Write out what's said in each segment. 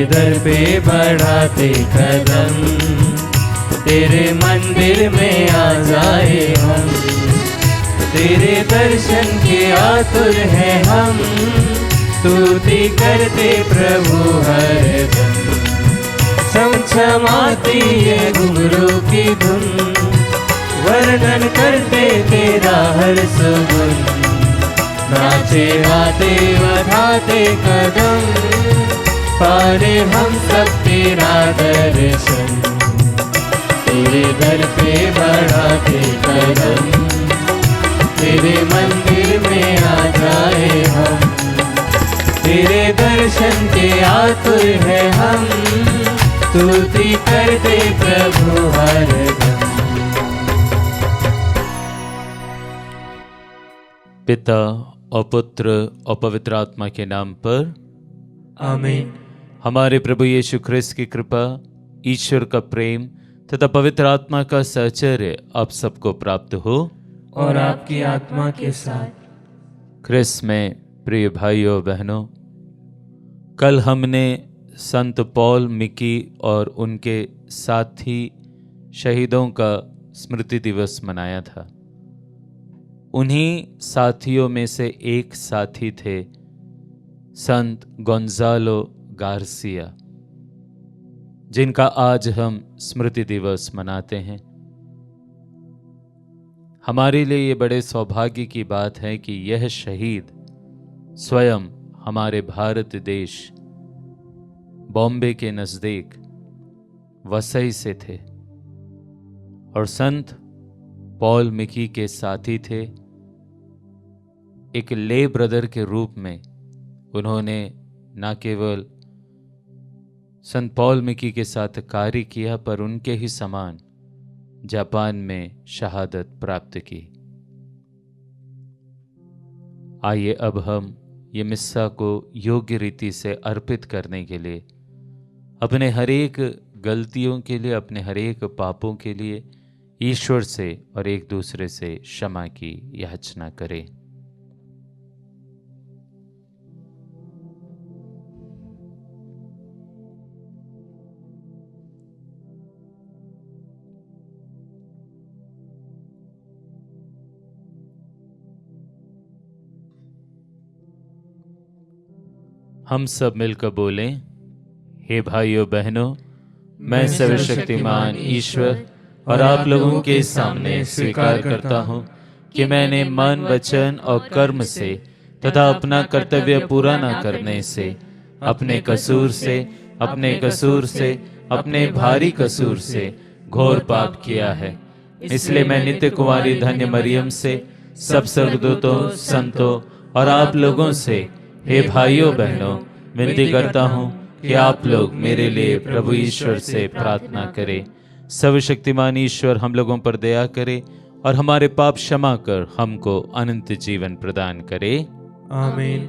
दर पे बढ़ाते कदम, तेरे मंदिर में आ जाए हम। तेरे दर्शन के आतुर हैं हम, स्तुति करते प्रभु हरदम। छमछमाती है घुंघरू की धुन, वर्णन करते तेरा हर सुगुन। नाचे गाते बढ़ाते कदम, पारे हम सब तेरा दर्शन। तेरे दर पे बढ़ाते कदम, तेरे मंदिर में आ जाए हम। तेरे दर्शन के आतुर है हम, स्तुति करते प्रभु हरदम। पिता और पुत्र और पवित्र आत्मा के नाम पर आमीन। हमारे प्रभु यीशु ख्रिस्त की कृपा, ईश्वर का प्रेम तथा पवित्र आत्मा का सहचर्य आप सबको प्राप्त हो और आपकी आत्मा के साथ। ख्रिस्त में प्रिय भाइयों बहनों, कल हमने संत पॉल मिकी और उनके साथी शहीदों का स्मृति दिवस मनाया था। उन्हीं साथियों में से एक साथी थे संत गोंजालो गार्सिया, जिनका आज हम स्मृति दिवस मनाते हैं। हमारे लिए ये बड़े सौभाग्य की बात है कि यह शहीद स्वयं हमारे भारत देश बॉम्बे के नजदीक वसई से थे और संत पॉल मिकी के साथी थे। एक ले ब्रदर के रूप में उन्होंने न केवल संत पॉल मिकी के साथ कार्य किया, पर उनके ही समान जापान में शहादत प्राप्त की। आइए अब हम ये मिस्सा को योग्य रीति से अर्पित करने के लिए, अपने हरेक गलतियों के लिए, अपने हरेक पापों के लिए ईश्वर से और एक दूसरे से क्षमा की याचना करें। हम सब मिलकर बोलें, हे भाइयों बहनों, मैं सर्वशक्तिमान ईश्वर और आप लोगों के सामने स्वीकार करता हूँ कि मैंने मन, वचन और कर्म से तथा अपना कर्तव्य पूरा न करने से, अपने कसूर से, अपने भारी कसूर से घोर पाप किया है। इसलिए मैं नित्य कुंवारी धन्य मरियम से, सब स्वर्गदूतों, संतों और आप लोगों से, हे भाइयों बहनों, विनती करता हूँ कि आप लोग मेरे लिए प्रभु ईश्वर से प्रार्थना करें। सर्वशक्तिमान ईश्वर हम लोगों पर दया करे और हमारे पाप क्षमा कर हमको अनंत जीवन प्रदान करे। आमीन।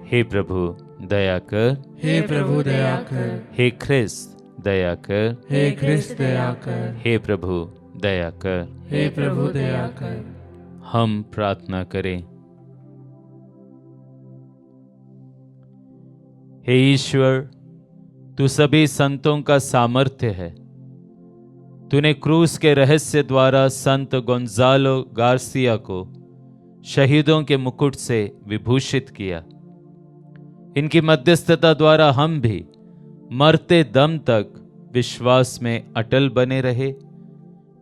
हे प्रभु दया कर, हे प्रभु दया कर, हे ख्रिस्त दया कर, हे ख्रिस्त दया कर, हे प्रभु दया कर, हे प्रभु दया कर। हम प्रार्थना करें। हे ईश्वर, तू सभी संतों का सामर्थ्य है। तूने क्रूस के रहस्य द्वारा संत गोंजालो गार्सिया को शहीदों के मुकुट से विभूषित किया। इनकी मध्यस्थता द्वारा हम भी मरते दम तक विश्वास में अटल बने रहे।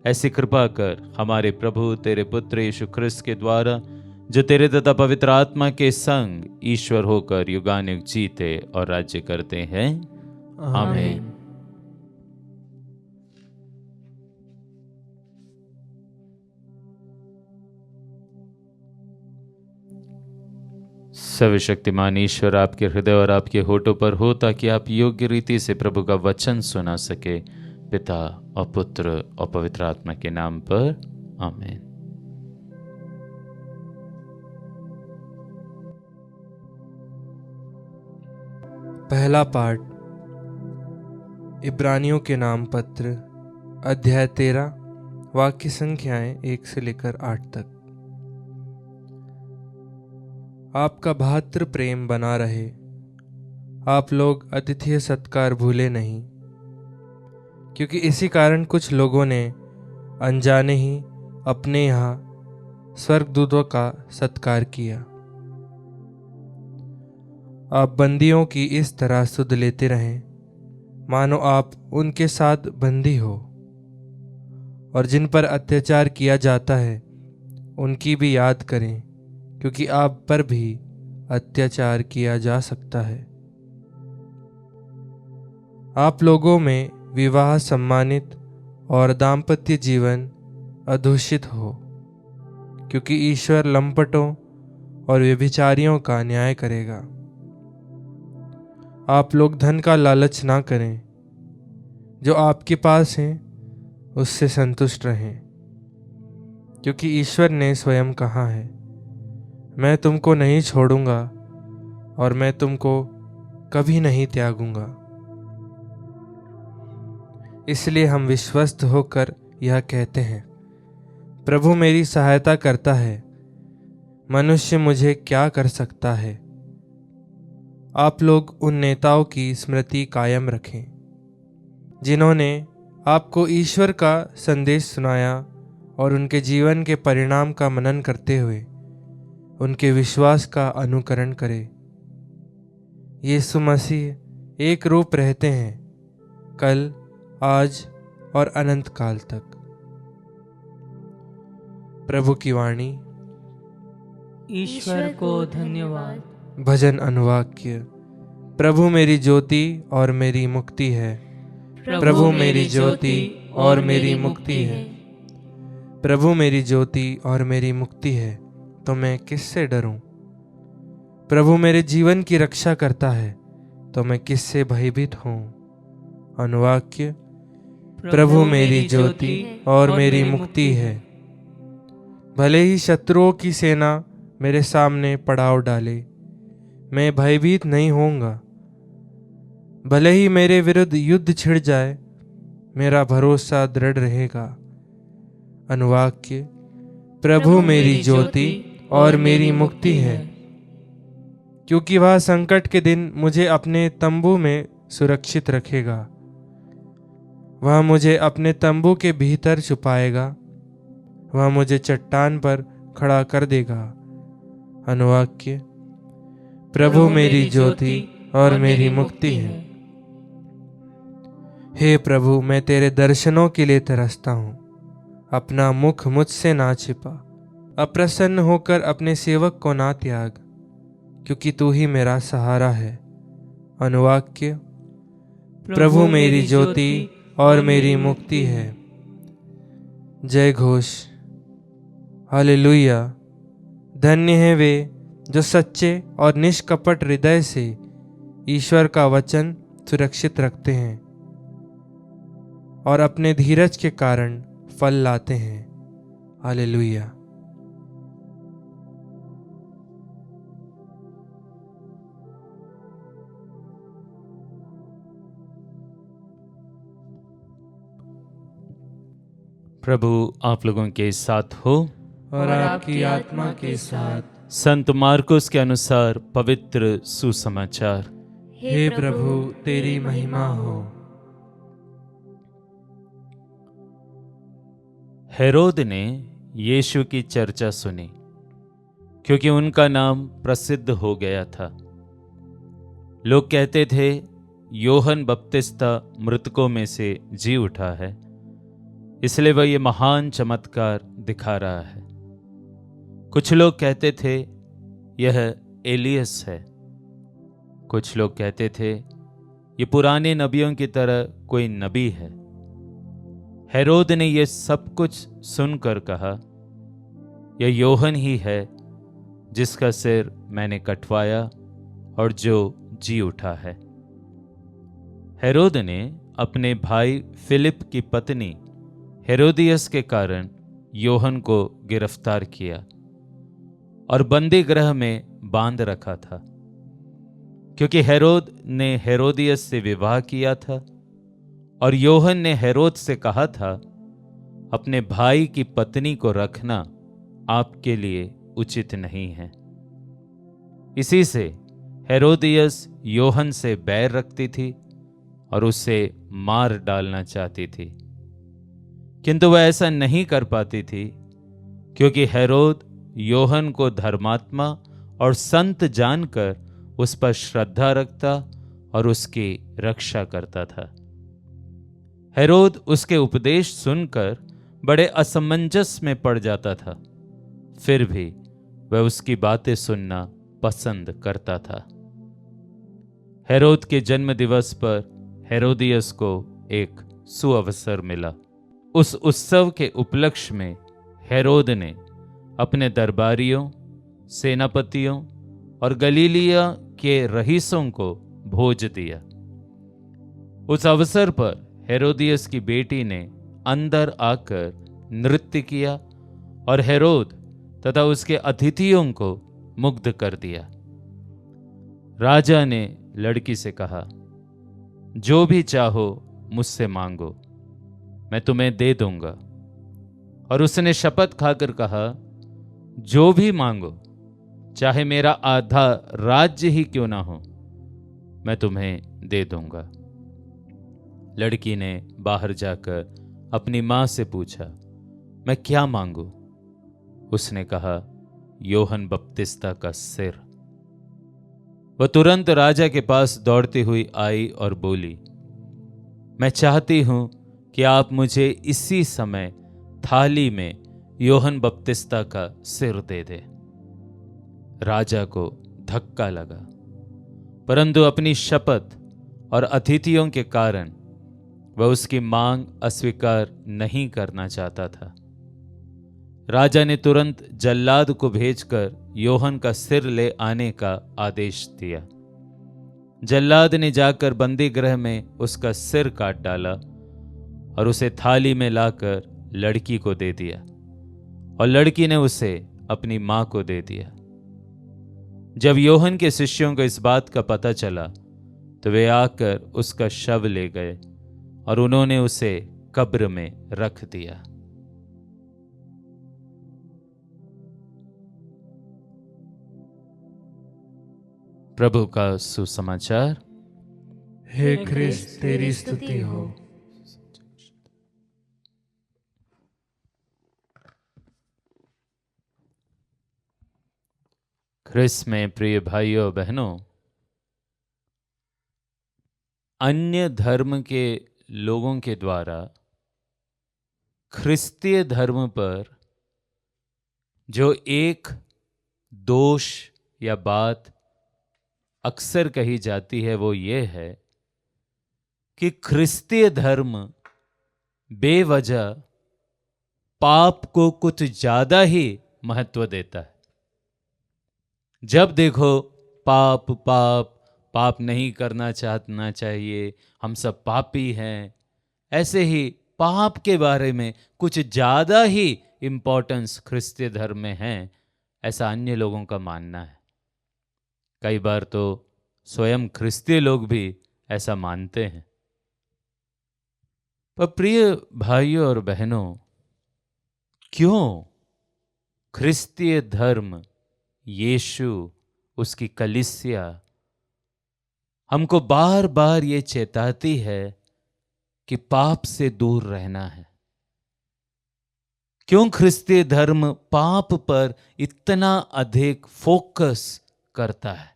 ऐसी कृपा कर हमारे प्रभु तेरे पुत्र यीशु ख्रिस्त के द्वारा, जो तेरे तथा पवित्र आत्मा के संग ईश्वर होकर युगानुयुग जीते और राज्य करते हैं। आमीन। सर्वशक्तिमान ईश्वर आपके हृदय और आपके होठों पर हो, ताकि आप योग्य रीति से प्रभु का वचन सुना सके। पिता और पुत्र और पवित्र आत्मा के नाम पर आमीन। पहला पाठ इब्रानियों के नाम पत्र, अध्याय 13, वाक्य संख्याएं 1 से लेकर 8 तक। आपका भातृ प्रेम बना रहे आप लोग अतिथि सत्कार भूले नहीं, क्योंकि इसी कारण कुछ लोगों ने अनजाने ही अपने यहाँ स्वर्गदूतों का सत्कार किया। आप बंदियों की इस तरह सुध लेते रहें मानो आप उनके साथ बंदी हो, और जिन पर अत्याचार किया जाता है उनकी भी याद करें, क्योंकि आप पर भी अत्याचार किया जा सकता है। आप लोगों में विवाह सम्मानित और दाम्पत्य जीवन अदूषित हो, क्योंकि ईश्वर लंपटों और व्यभिचारियों का न्याय करेगा। आप लोग धन का लालच ना करें, जो आपके पास है उससे संतुष्ट रहें, क्योंकि ईश्वर ने स्वयं कहा है, मैं तुमको नहीं छोड़ूंगा और मैं तुमको कभी नहीं त्यागूंगा। इसलिए हम विश्वस्त होकर यह कहते हैं, प्रभु मेरी सहायता करता है, मनुष्य मुझे क्या कर सकता है। आप लोग उन नेताओं की स्मृति कायम रखें जिन्होंने आपको ईश्वर का संदेश सुनाया और उनके जीवन के परिणाम का मनन करते हुए उनके विश्वास का अनुकरण करें। यीशु मसीह एक रूप रहते हैं, कल, आज और अनंत काल तक। प्रभु की वाणी। ईश्वर को धन्यवाद। भजन अनुवाक्य। प्रभु मेरी ज्योति और मेरी मुक्ति है, प्रभु मेरी ज्योति और मेरी मुक्ति है। प्रभु मेरी ज्योति और मेरी मुक्ति है, तो मैं किससे डरूं। प्रभु मेरे जीवन की रक्षा करता है, तो मैं किससे भयभीत हूं। अनुवाक्य। प्रभु मेरी ज्योति और मेरी मुक्ति है। भले ही शत्रुओं की सेना मेरे सामने पड़ाव डाले, मैं भयभीत नहीं होऊंगा। भले ही मेरे विरुद्ध युद्ध छिड़ जाए, मेरा भरोसा दृढ़ रहेगा। अनुवाक्य। प्रभु मेरी ज्योति और मेरी मुक्ति है, क्योंकि वह संकट के दिन मुझे अपने तंबू में सुरक्षित रखेगा। वह मुझे अपने तंबू के भीतर छुपाएगा, वह मुझे चट्टान पर खड़ा कर देगा। अनुवाक्य। प्रभु मेरी ज्योति और मेरी मुक्ति है। हे प्रभु, मैं तेरे दर्शनों के लिए तरसता हूँ, अपना मुख मुझसे ना छिपा। अप्रसन्न होकर अपने सेवक को ना त्याग, क्योंकि तू ही मेरा सहारा है। अनुवाक्य। प्रभु मेरी ज्योति और मेरी मुक्ति है। जय घोष। हालेलुया। धन्य है वे जो सच्चे और निष्कपट हृदय से ईश्वर का वचन सुरक्षित रखते हैं और अपने धीरज के कारण फल लाते हैं। हालेलुया। प्रभु आप लोगों के साथ हो और आपकी आत्मा के साथ। संत मार्कुस के अनुसार पवित्र सुसमाचार। हे प्रभु, तेरी महिमा हो। हेरोद ने यीशु की चर्चा सुनी, क्योंकि उनका नाम प्रसिद्ध हो गया था। लोग कहते थे, योहन बपतिस्ता मृतकों में से जी उठा है, इसलिए वह ये महान चमत्कार दिखा रहा है। कुछ लोग कहते थे, यह एलियस है। कुछ लोग कहते थे, ये पुराने नबियों की तरह कोई नबी है। हेरोद ने यह सब कुछ सुनकर कहा, यह योहन ही है जिसका सिर मैंने कटवाया और जो जी उठा है। हेरोद ने अपने भाई फिलिप की पत्नी हेरोदियस के कारण योहन को गिरफ्तार किया और बंदी गृह में बांध रखा था, क्योंकि हेरोद ने हेरोदियस से विवाह किया था और योहन ने हेरोद से कहा था, अपने भाई की पत्नी को रखना आपके लिए उचित नहीं है। इसी से हेरोदियस योहन से बैर रखती थी और उसे मार डालना चाहती थी, किंतु वह ऐसा नहीं कर पाती थी क्योंकि हेरोद योहन को धर्मात्मा और संत जानकर उस पर श्रद्धा रखता और उसकी रक्षा करता था। हेरोद उसके उपदेश सुनकर बड़े असमंजस में पड़ जाता था, फिर भी वह उसकी बातें सुनना पसंद करता था। हेरोद के जन्म दिवस पर हेरोदियस को एक सुअवसर मिला। उस उत्सव के उपलक्ष्य में हेरोद ने अपने दरबारियों, सेनापतियों और गलीलिया के रईसों को भोज दिया। उस अवसर पर हेरोदियस की बेटी ने अंदर आकर नृत्य किया और हेरोद तथा उसके अतिथियों को मुग्ध कर दिया। राजा ने लड़की से कहा, जो भी चाहो मुझसे मांगो, मैं तुम्हें दे दूंगा। और उसने शपथ खाकर कहा, जो भी मांगो, चाहे मेरा आधा राज्य ही क्यों ना हो, मैं तुम्हें दे दूंगा। लड़की ने बाहर जाकर अपनी मां से पूछा, मैं क्या मांगू? उसने कहा, योहन बपतिस्ता का सिर। वह तुरंत राजा के पास दौड़ती हुई आई और बोली, मैं चाहती हूं कि आप मुझे इसी समय थाली में योहन बपतिस्ता का सिर दे दे। राजा को धक्का लगा, परंतु अपनी शपथ और अतिथियों के कारण वह उसकी मांग अस्वीकार नहीं करना चाहता था। राजा ने तुरंत जल्लाद को भेजकर योहन का सिर ले आने का आदेश दिया। जल्लाद ने जाकर बंदी गृह में उसका सिर काट डाला और उसे थाली में लाकर लड़की को दे दिया, और लड़की ने उसे अपनी मां को दे दिया। जब योहन के शिष्यों को इस बात का पता चला तो वे आकर उसका शव ले गए और उन्होंने उसे कब्र में रख दिया। प्रभु का सुसमाचार। हे ख्रिस्त, तेरी स्तुति हो। ख्रिस्त में प्रिय भाइयों बहनों, अन्य धर्म के लोगों के द्वारा ख्रिस्तीय धर्म पर जो एक दोष या बात अक्सर कही जाती है वो ये है कि ख्रिस्तीय धर्म बेवजह पाप को कुछ ज्यादा ही महत्व देता है। जब देखो पाप पाप पाप नहीं करना चाहना चाहिए, हम सब पापी हैं, ऐसे ही पाप के बारे में कुछ ज्यादा ही इंपॉर्टेंस ख्रिस्तीय धर्म में है, ऐसा अन्य लोगों का मानना है। कई बार तो स्वयं ख्रिस्तीय लोग भी ऐसा मानते हैं। पर प्रिय भाइयों और बहनों, क्यों ख्रिस्तीय धर्म, यीशु, उसकी कलीसिया हमको बार बार ये चेताती है कि पाप से दूर रहना है? क्यों ख्रिस्तीय धर्म पाप पर इतना अधिक फोकस करता है?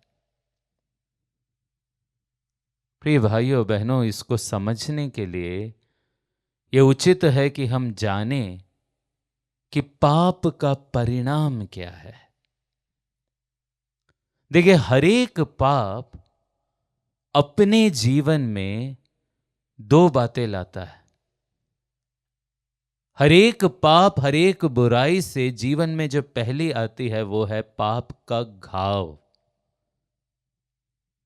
प्रिय भाइयों बहनों, इसको समझने के लिए ये उचित है कि हम जानें कि पाप का परिणाम क्या है। देखिए, हर एक पाप अपने जीवन में दो बातें लाता है। हर एक पाप, हर एक बुराई से जीवन में जो पहली आती है वो है पाप का घाव।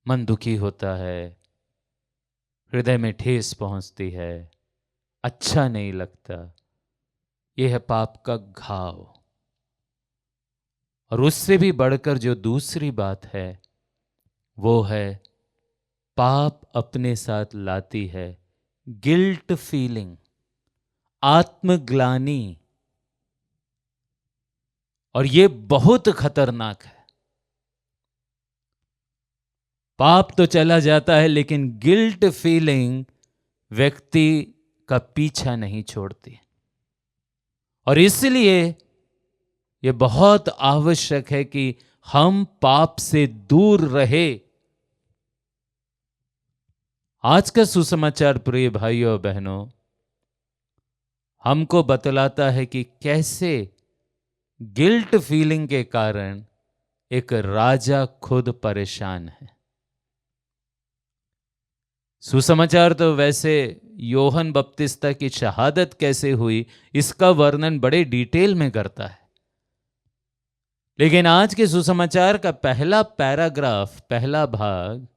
मन दुखी होता है, हृदय में ठेस पहुंचती है, अच्छा नहीं लगता। यह है पाप का घाव। और उससे भी बढ़कर जो दूसरी बात है वो है पाप अपने साथ लाती है गिल्ट फीलिंग, आत्मग्लानि। और ये बहुत खतरनाक है। पाप तो चला जाता है, लेकिन गिल्ट फीलिंग व्यक्ति का पीछा नहीं छोड़ती। और इसलिए यह बहुत आवश्यक है कि हम पाप से दूर रहे। आज का सुसमाचार प्रिय भाइयों और बहनों हमको बतलाता है कि कैसे गिल्ट फीलिंग के कारण एक राजा खुद परेशान है। सुसमाचार तो वैसे योहन बपतिस्ता की शहादत कैसे हुई इसका वर्णन बड़े डिटेल में करता है, लेकिन आज के सुसमाचार का पहला पैराग्राफ, पहला भाग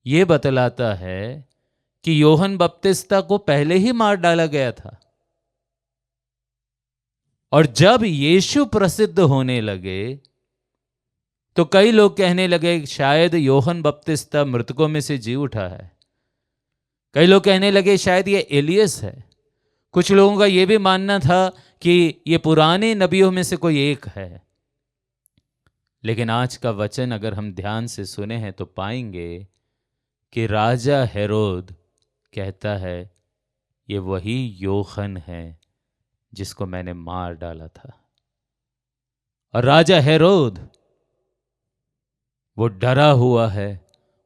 ये बतलाता है कि योहन बपतिस्ता को पहले ही मार डाला गया था। और जब यीशु प्रसिद्ध होने लगे तो कई लोग कहने लगे शायद योहन बपतिस्ता मृतकों में से जी उठा है। कई लोग कहने लगे शायद ये एलियस है। कुछ लोगों का यह भी मानना था कि ये पुराने नबियों में से कोई एक है। लेकिन आज का वचन अगर हम ध्यान से सुने हैं तो पाएंगे कि राजा हेरोद कहता है ये वही योहन है जिसको मैंने मार डाला था। और राजा हेरोद वो डरा हुआ है,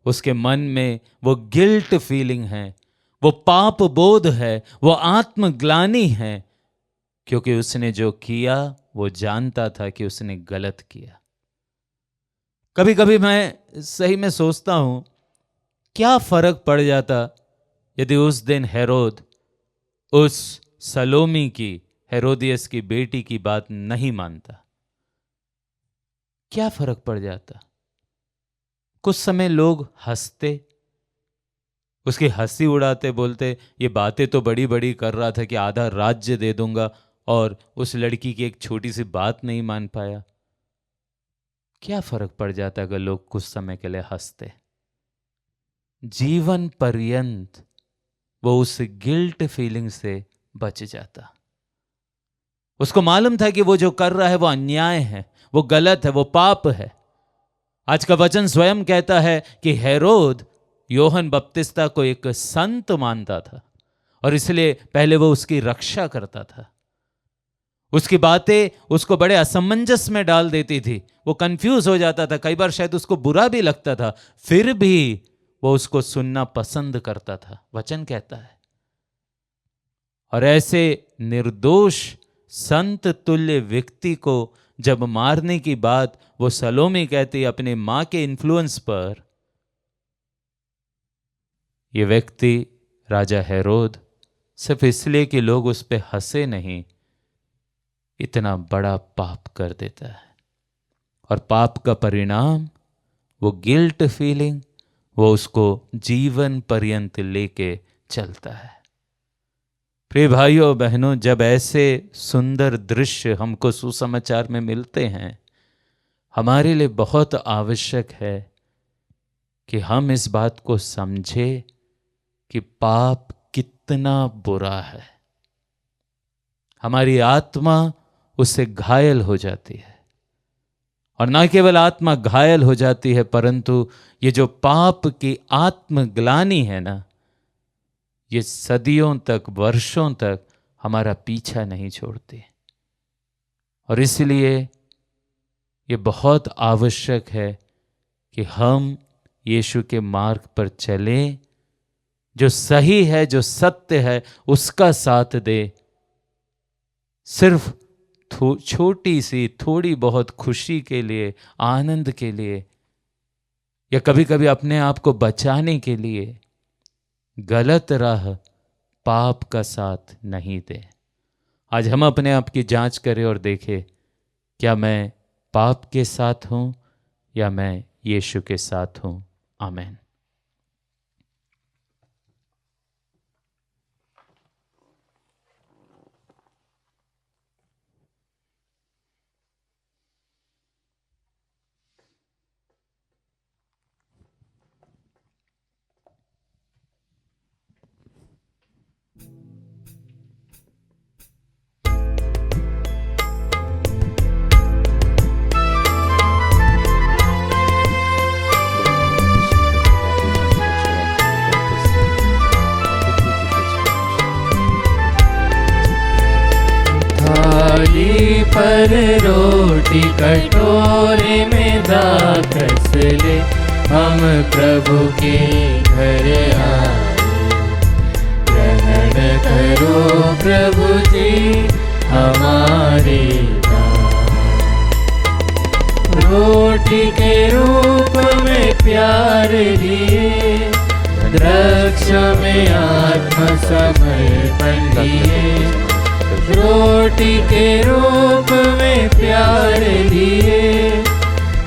उसके मन में वो गिल्ट फीलिंग है, वो पाप बोध है, वो आत्मग्लानि है, क्योंकि उसने जो किया वो जानता था कि उसने गलत किया। कभी कभी मैं सही में सोचता हूं क्या फर्क पड़ जाता यदि उस दिन हेरोद उस सलोमी की, हेरोदियस की बेटी की बात नहीं मानता। क्या फर्क पड़ जाता? कुछ समय लोग हंसते, उसकी हंसी उड़ाते, बोलते ये बातें तो बड़ी बड़ी कर रहा था कि आधा राज्य दे दूंगा, और उस लड़की की एक छोटी सी बात नहीं मान पाया। क्या फर्क पड़ जाता अगर लोग कुछ समय के लिए हंसते? जीवन पर्यंत वो उस गिल्ट फीलिंग से बच जाता। उसको मालूम था कि वो जो कर रहा है वो अन्याय है, वो गलत है, वो पाप है। आज का वचन स्वयं कहता है कि हेरोद योहन बपतिस्ता को एक संत मानता था और इसलिए पहले वो उसकी रक्षा करता था। उसकी बातें उसको बड़े असमंजस में डाल देती थी, वो कंफ्यूज हो जाता था, कई बार शायद उसको बुरा भी लगता था, फिर भी वो उसको सुनना पसंद करता था, वचन कहता है। और ऐसे निर्दोष संत तुल्य व्यक्ति को जब मारने की बात वो सलोमी कहती अपने मां के इन्फ्लुएंस पर, ये व्यक्ति राजा हेरोद सिर्फ इसलिए कि लोग उस पे हंसे नहीं, इतना बड़ा पाप कर देता है। और पाप का परिणाम वो गिल्ट फीलिंग, वो उसको जीवन पर्यंत लेके चलता है। प्रिय भाइयों बहनों, जब ऐसे सुंदर दृश्य हमको सुसमाचार में मिलते हैं, हमारे लिए बहुत आवश्यक है कि हम इस बात को समझें कि पाप कितना बुरा है। हमारी आत्मा उससे घायल हो जाती है, और न केवल आत्मा घायल हो जाती है, परंतु ये जो पाप की आत्मग्लानि है ना, ये सदियों तक, वर्षों तक हमारा पीछा नहीं छोड़ती। और इसलिए ये बहुत आवश्यक है कि हम यीशु के मार्ग पर चलें, जो सही है, जो सत्य है, उसका साथ दे। सिर्फ छोटी सी थोड़ी बहुत खुशी के लिए, आनंद के लिए, या कभी कभी अपने आप को बचाने के लिए गलत राह, पाप का साथ नहीं दे। आज हम अपने आप की जांच करें और देखें, क्या मैं पाप के साथ हूं या मैं यीशु के साथ हूं। आमीन। पर रोटी कटोरे में दाखस ले, हम प्रभु के घर आए। ग्रहण करो प्रभु जी हमारे रोटी के रूप में प्यार लिए, द्रक्ष में आत्मसमर्पण लिए। रोटी के रूप में प्यार लिए,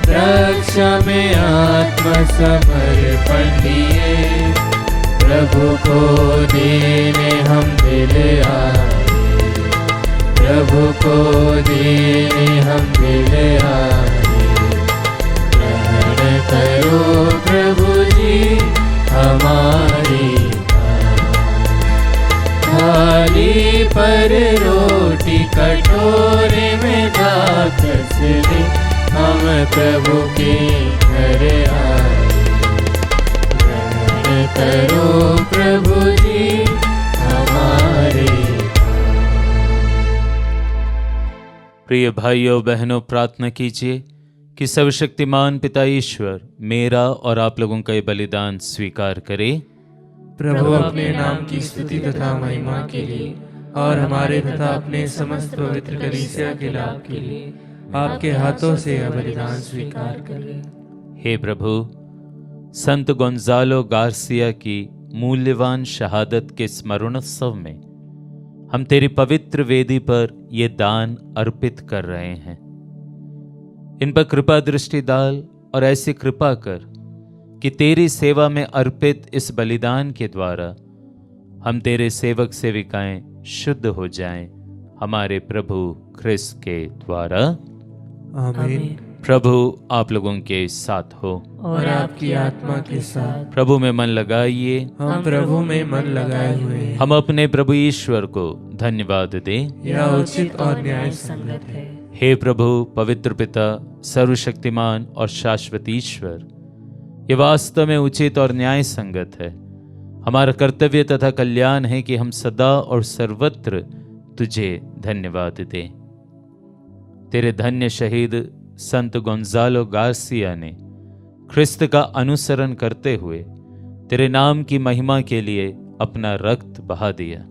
द्रक्ष में आत्मसमर्पण लिए। प्रभु को देने हम दिल आए, प्रभु को देने हम दिल आए। ग्रहण करो प्रभु जी हमारी थाली पर रोटी कटोरे में दाखस ले, हम प्रभु के घर आए। ग्रहण करो प्रभु जी हमारे। प्रिय भाइयों बहनों, प्रार्थना कीजिए कि सर्वशक्तिमान पिता ईश्वर मेरा और आप लोगों का ये बलिदान स्वीकार करे। प्रभु अपने नाम की स्तुति तथा महिमा के लिए और हमारे तथा अपने समस्त पवित्र कलीसिया के लाभ के लिए आपके हाथों से यह बलिदान स्वीकार करें। हे प्रभु, संत गोंजालो गार्सिया की मूल्यवान शहादत के स्मरणोत्सव में हम तेरी पवित्र वेदी पर ये दान अर्पित कर रहे हैं। इन पर कृपा दृष्टि डाल और ऐसी कृपा कर कि तेरी सेवा में अर्पित इस बलिदान के द्वारा हम तेरे सेवक सेविकाएं शुद्ध हो जाएं, हमारे प्रभु ख्रिस्त के द्वारा। आमीन। प्रभु आप लोगों के साथ हो और आपकी आत्मा के साथ। प्रभु में मन लगाइए। हम प्रभु में मन लगाए हुए हैं। हम अपने प्रभु ईश्वर को धन्यवाद दें। यह उचित और न्याय संगत है। हे प्रभु, पवित्र पिता, सर्वशक्तिमान और शाश्वत ईश्वर, ये वास्तव में उचित और न्याय संगत है। हमारा कर्तव्य तथा कल्याण है कि हम सदा और सर्वत्र तुझे धन्यवाद दें। तेरे धन्य शहीद संत गोंजालो गार्सिया ने ख्रिस्त का अनुसरण करते हुए तेरे नाम की महिमा के लिए अपना रक्त बहा दिया।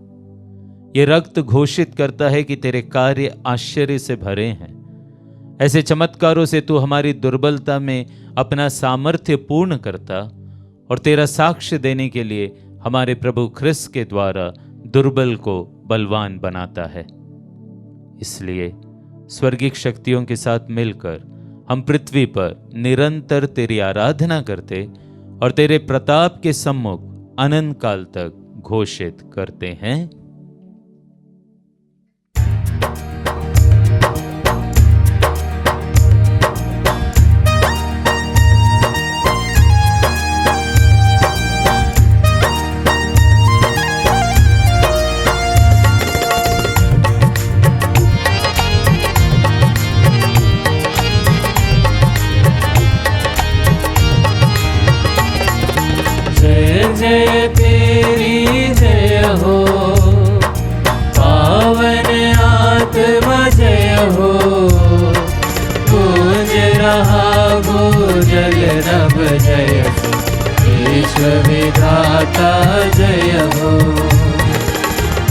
ये रक्त घोषित करता है कि तेरे कार्य आश्चर्य से भरे हैं। ऐसे चमत्कारों से तू हमारी दुर्बलता में अपना सामर्थ्य पूर्ण करता और तेरा साक्ष्य देने के लिए हमारे प्रभु ख्रिस्त के द्वारा दुर्बल को बलवान बनाता है। इसलिए स्वर्गीय शक्तियों के साथ मिलकर हम पृथ्वी पर निरंतर तेरी आराधना करते और तेरे प्रताप के सम्मुख अनंत काल तक घोषित करते हैं। जय तेरी जय हो, पावन आत्मा जय हो। गूंज रहा भूजल रब जय हो, विश्व विधाता जय हो।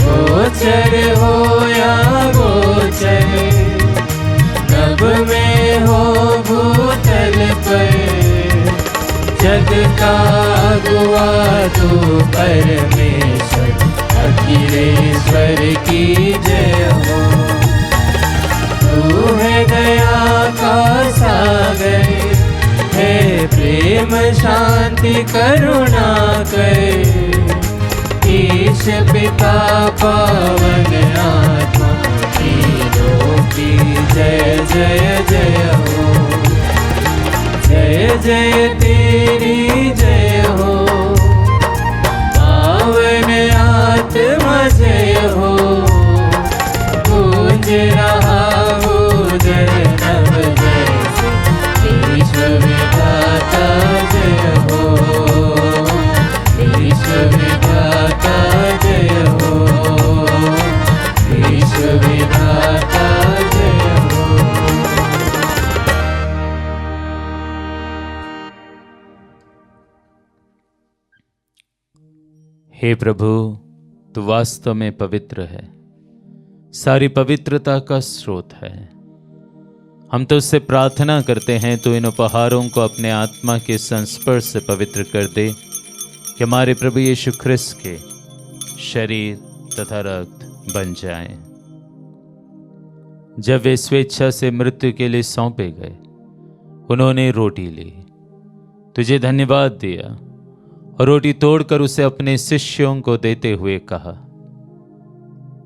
गोचर हो या गोचर, नभ में हो भूतल पर, जग का अगुआ तू परमेश्वर, अखिलेश्वर की जय हो। तू है दया का सागर, है प्रेम शांति करुणा कर। ईश पिता पावन आत्मा तीनों की जय जय जय हो। जय जय तेरी जय हो, पावन आत्मा जय हो। गूंज रहा भूजल नभ जैसे, विश्व विधाता जय हो। विश्व विधाता जय हो, विश्व विधाता जय हो। हे प्रभु, तू वास्तव में पवित्र है, सारी पवित्रता का स्रोत है। हम तो उससे प्रार्थना करते हैं तो इन उपहारों को अपने आत्मा के संस्पर्श से पवित्र कर दे, कि हमारे प्रभु यीशु ख्रिस्त के शरीर तथा रक्त बन जाएं। जब वे स्वेच्छा से मृत्यु के लिए सौंपे गए, उन्होंने रोटी ली, तुझे धन्यवाद दिया और रोटी तोड़कर उसे अपने शिष्यों को देते हुए कहा,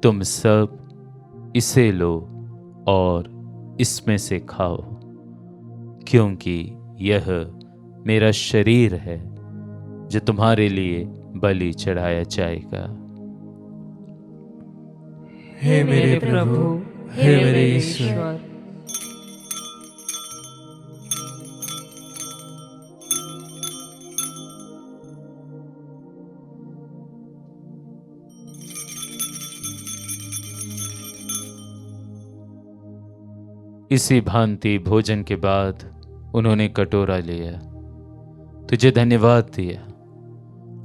तुम सब इसे लो और इसमें से खाओ, क्योंकि यह मेरा शरीर है जो तुम्हारे लिए बलि चढ़ाया जाएगा। हे मेरे प्रभु, हे मेरे ईश्वर, इसी भांति भोजन के बाद उन्होंने कटोरा लिया, तुझे धन्यवाद दिया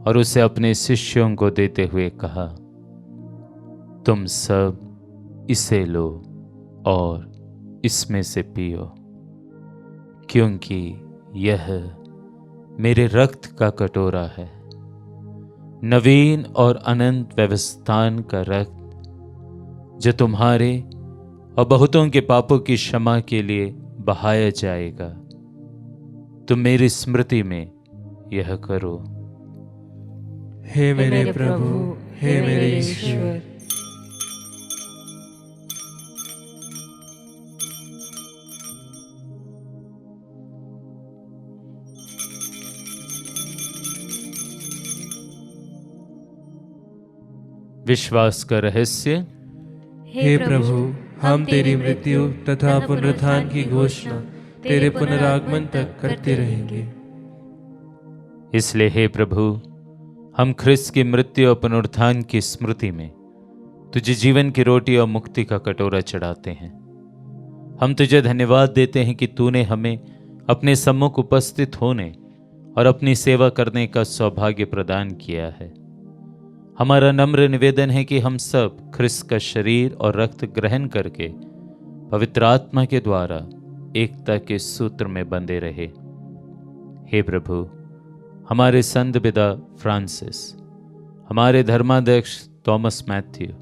और उसे अपने शिष्यों को देते हुए कहा, तुम सब इसे लो और इसमें से पियो, क्योंकि यह मेरे रक्त का कटोरा है, नवीन और अनंत व्यवस्थान का रक्त, जो तुम्हारे और बहुतों के पापों की क्षमा के लिए बहाया जाएगा। तुम मेरी स्मृति में यह करो। हे मेरे प्रभु, हे मेरे ईश्वर। विश्वास का रहस्य। हे प्रभु, हम तेरी मृत्यु तथा पुनरुत्थान की घोषणा तेरे पुनरागमन तक करते रहेंगे। इसलिए हे प्रभु, हम ख्रिस्त की मृत्यु और पुनरुत्थान की स्मृति में तुझे जीवन की रोटी और मुक्ति का कटोरा चढ़ाते हैं। हम तुझे धन्यवाद देते हैं कि तूने हमें अपने सम्मुख उपस्थित होने और अपनी सेवा करने का सौभाग्य प्रदान किया है। हमारा नम्र निवेदन है कि हम सब ख्रिस्त का शरीर और रक्त ग्रहण करके पवित्र आत्मा के द्वारा एकता के सूत्र में बंधे रहे। हे प्रभु, हमारे संत पिता फ्रांसिस, हमारे धर्माध्यक्ष थॉमस मैथ्यू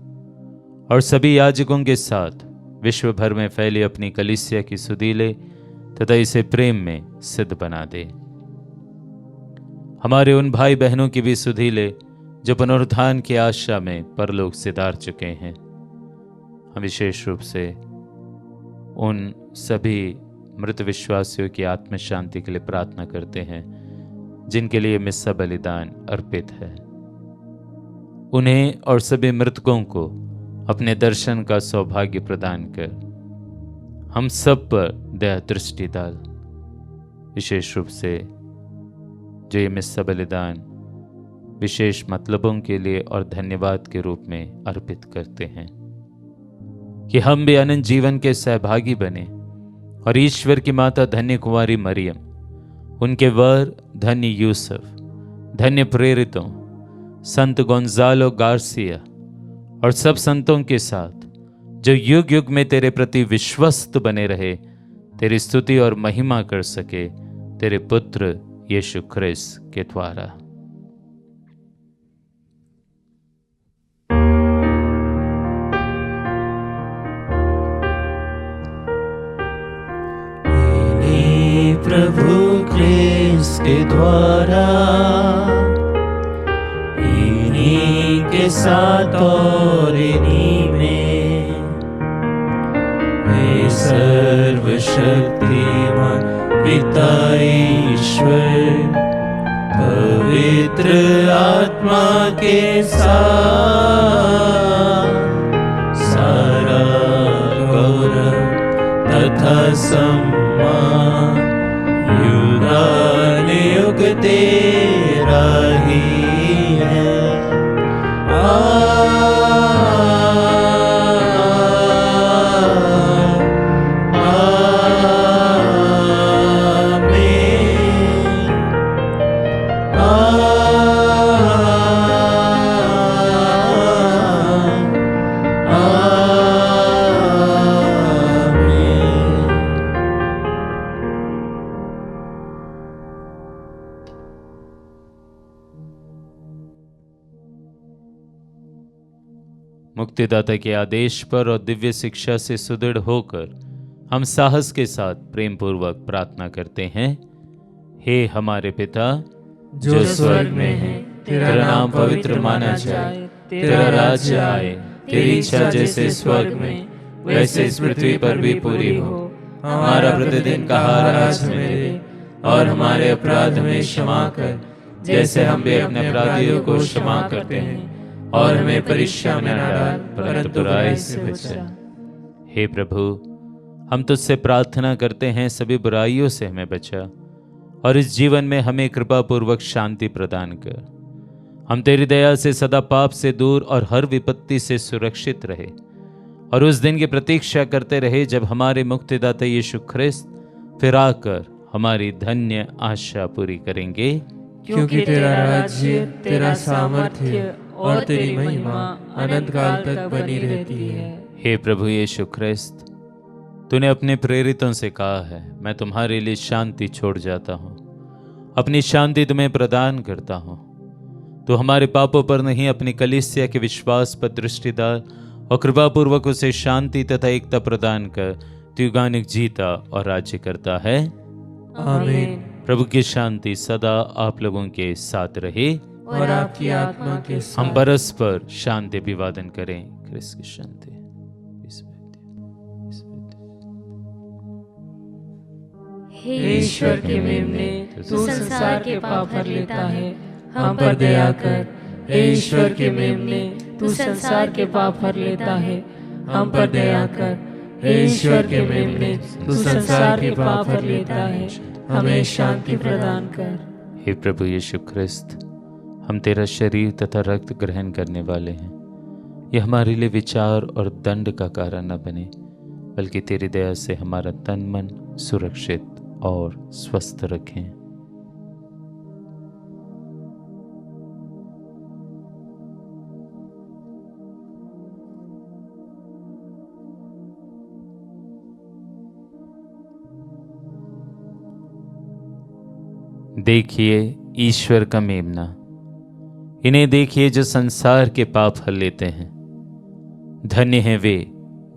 और सभी याजकों के साथ विश्व भर में फैली अपनी कलीसिया की सुधीले तथा इसे प्रेम में सिद्ध बना दे। हमारे उन भाई बहनों की भी सुधीले जो पुनरुत्थान की आशा में परलोक सिधार चुके हैं। हम विशेष रूप से उन सभी मृत विश्वासियों की आत्म शांति के लिए प्रार्थना करते हैं जिनके लिए मिस्सा बलिदान अर्पित है। उन्हें और सभी मृतकों को अपने दर्शन का सौभाग्य प्रदान कर हम सब पर दया दृष्टि डाल। विशेष रूप से जो ये मिस्सा बलिदान विशेष मतलबों के लिए और धन्यवाद के रूप में अर्पित करते हैं, कि हम भी अनंत जीवन के सहभागी बने और ईश्वर की माता धन्य कुंवारी मरियम, उनके वर धन्य यूसुफ, धन्य प्रेरितों संत गोंजालो गार्सिया और सब संतों के साथ जो युग युग में तेरे प्रति विश्वस्त बने रहे, तेरी स्तुति और महिमा कर सके तेरे पुत्र यीशु ख्रिस्त के द्वारा। प्रभु ख्रिस्त के द्वारा इन्हीं के साथ और इन्हीं में हे सर्वशक्तिमान पिता ईश्वर पवित्र आत्मा के साथ सारा गौरव तथा सम्मान युगान युग तेरा ही है। मुक्तिदाता के आदेश पर और दिव्य शिक्षा से सुदृढ़ होकर हम साहस के साथ प्रेम पूर्वक प्रार्थना करते हैं। हे हमारे पिता जो स्वर्ग में है, तेरा नाम पवित्र माना जाए, तेरा राज्य आए, तेरी इच्छा जैसे स्वर्ग में वैसे इस पृथ्वी पर भी पूरी हो। हमारा प्रतिदिन का आहार आज हमें दे, और हमारे अपराध हमें क्षमा कर, जैसे हम भी अपने अपराधियों को क्षमा करते हैं, और हमें परीक्षा में न डाल, परंतु बुराई से बचा। हे प्रभु, हम तुझसे प्रार्थना करते हैं, सभी बुराइयों से हमें बचा और इस जीवन में हमें कृपा पूर्वक शांति प्रदान कर। हम तेरी दया से सदा पाप से दूर और हर विपत्ति से सुरक्षित रहे, और उस दिन की प्रतीक्षा करते रहे जब हमारे मुक्तिदाता यीशु ख्रिस्त फिर आकर हमारी धन्य आशा पूरी करेंगे। क्योंकि तेरा राज्य, तेरा सामर्थ्य और तेरी महिमा अनंत काल तक बनी रहती है। हे प्रभु यीशु ख्रिस्त, तूने अपने प्रेरितों से कहा है, मैं तुम्हारे लिए शांति छोड़ जाता हूँ, अपनी शांति तुम्हें प्रदान करता हूँ। तो हमारे पापों पर नहीं, अपनी कलीसिया के विश्वास पर दृष्टि डाल और कृपापूर्वक उसे शांति तथा एकता प्रदान कर तू युगानुग जीता और राज्य करता है। आमीन। प्रभु की शांति सदा आप लोगों के साथ रहे और आपकी आत्मा के साथ। हम परस्पर शांति अभिवादन करें। क्रिस्त की शांति। हे ईश्वर के मेमने, तू संसार के पाप भर लेता है, हम पर दया कर। हे ईश्वर के मेमने, तू संसार के पाप भर लेता है, हम पर दया कर। हे ईश्वर के मेमने, तू संसार के पाप भर लेता है, हमें शांति प्रदान कर। हे प्रभु यीशु ख्रिस्त, हम तेरा शरीर तथा रक्त ग्रहण करने वाले हैं। यह हमारे लिए विचार और दंड का कारण न बने, बल्कि तेरी दया से हमारा तन मन सुरक्षित और स्वस्थ रखें। देखिए ईश्वर का मेमना, इन्हें देखिए जो संसार के पाप हल लेते हैं। धन्य हैं वे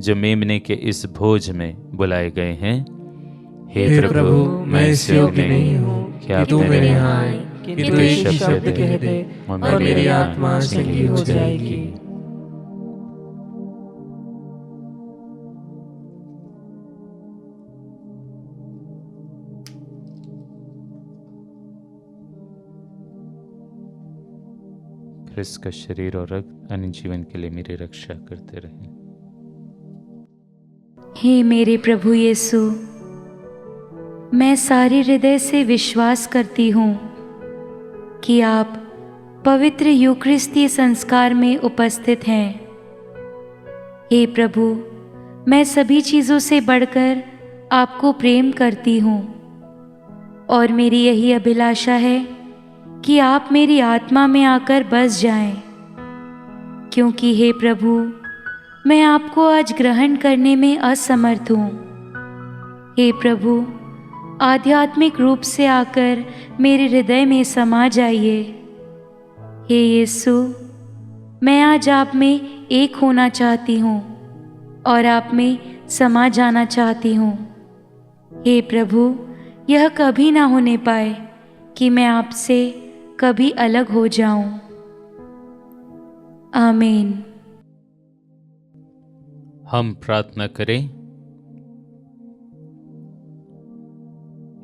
जो मेमने के इस भोज में बुलाए गए हैं। हे प्रभु, मैं इस योग्य नहीं हूँ कि तू मेरे यहाँ आए, कि तू एक शब्द कह दे और मेरी आत्मा चंगी हो जाएगी। ख्रिस्त का शरीर और रक्त अन्य जीवन के लिए मेरी रक्षा करते रहे। हे मेरे प्रभु यीशु, मैं सारे हृदय से विश्वास करती हूँ कि आप पवित्र यूकरिस्तीय संस्कार में उपस्थित हैं। हे प्रभु, मैं सभी चीज़ों से बढ़कर आपको प्रेम करती हूँ, और मेरी यही अभिलाषा है कि आप मेरी आत्मा में आकर बस जाएं, क्योंकि हे प्रभु, मैं आपको आज ग्रहण करने में असमर्थ हूँ। हे प्रभु, आध्यात्मिक रूप से आकर मेरे हृदय में समा जाइए। हे यीशु, मैं आज आप में एक होना चाहती हूँ और आप में समा जाना चाहती हूँ। हे प्रभु, यह कभी ना होने पाए कि मैं आपसे कभी अलग हो जाऊं। आमीन। हम प्रार्थना करें।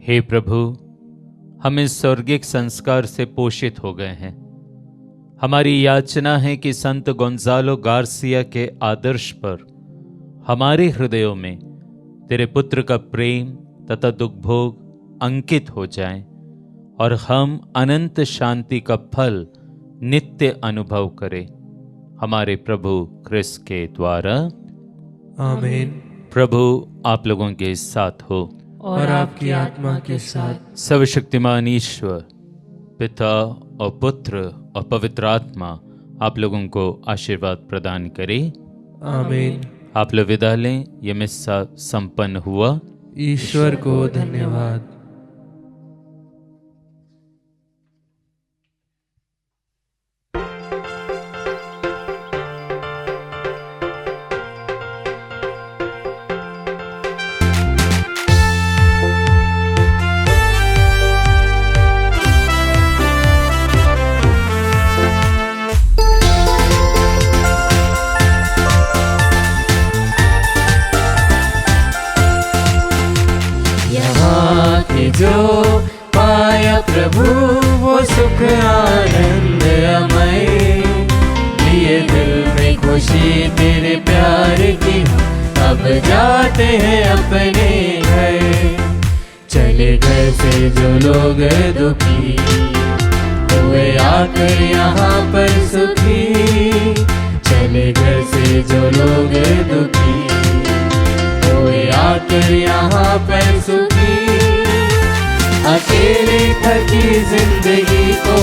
हे प्रभु, हम इस स्वर्गिक संस्कार से पोषित हो गए हैं। हमारी याचना है कि संत गोंजालो गार्सिया के आदर्श पर हमारे हृदयों में तेरे पुत्र का प्रेम तथा दुखभोग अंकित हो जाएं, और हम अनंत शांति का फल नित्य अनुभव करें, हमारे प्रभु क्रिस्त के द्वारा। आमीन। प्रभु आप लोगों के साथ हो और आपकी आत्मा के साथ। सर्वशक्तिमान ईश्वर पिता और पुत्र और पवित्र आत्मा आप लोगों को आशीर्वाद प्रदान करे। आमीन। आप लोग विदा लें। यह मिस्सा संपन्न हुआ। ईश्वर को धन्यवाद। ये तेरे प्यार की अब जाते हैं अपने घर। चले घर से जो लोग दुखी हुए आकर यहाँ पर सुखी। चले घर से जो लोग दुखी हुए आकर यहाँ पर सुखी। अकेले थकी जिंदगी को